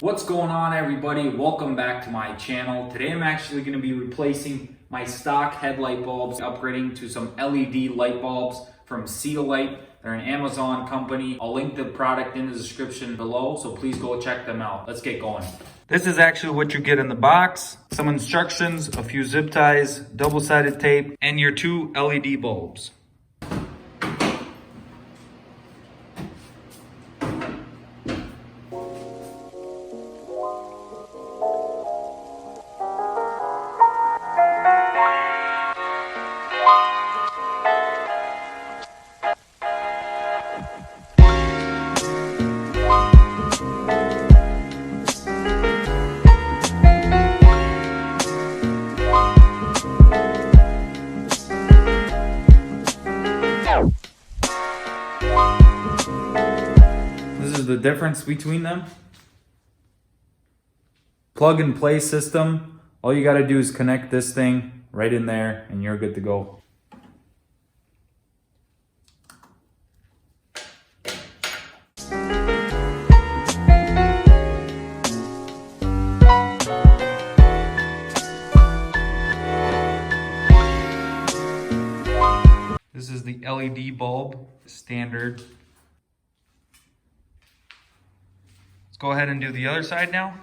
What's going on, everybody? Welcome back to my channel. Today I'm actually going to be replacing my stock headlight bulbs, upgrading to some LED light bulbs from Seal-Lite. They're an Amazon company. I'll link the product in the description below, so please go check them out. Let's get going. This is actually what you get in the box. Some instructions, a few zip ties, double-sided tape, and your two LED bulbs. This is the difference between them. Plug and play system. All you got to do is connect this thing right in there and you're good to go. This is the LED bulb, standard. Let's go ahead and do the other side now.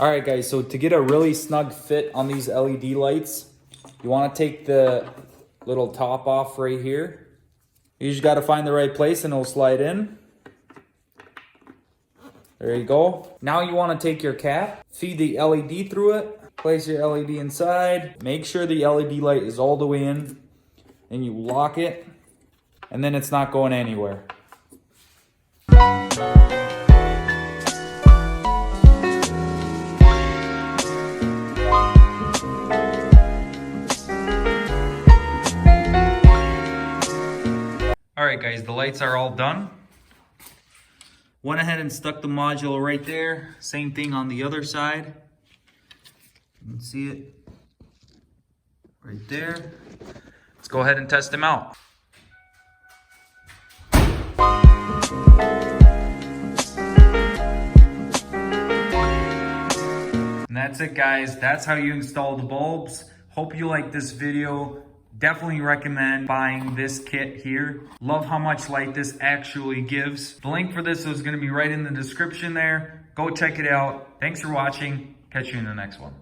Alright guys, so to get a really snug fit on these LED lights, you want to take the little top off right here. You just got to find the right place and it'll slide in. There you go. Now you want to take your cap, feed the LED through it, place your LED inside, make sure the LED light is all the way in, and you lock it, and then it's not going anywhere. Alright guys, the lights are all done. Went ahead and stuck the module right there. Same thing on the other side. You can see it right there. Let's go ahead and test them out. And that's it guys, that's how you install the bulbs. Hope you like this video. Definitely recommend buying this kit here. Love how much light this actually gives. The link for this is going to be right in the description there. Go check it out. Thanks for watching. Catch you in the next one.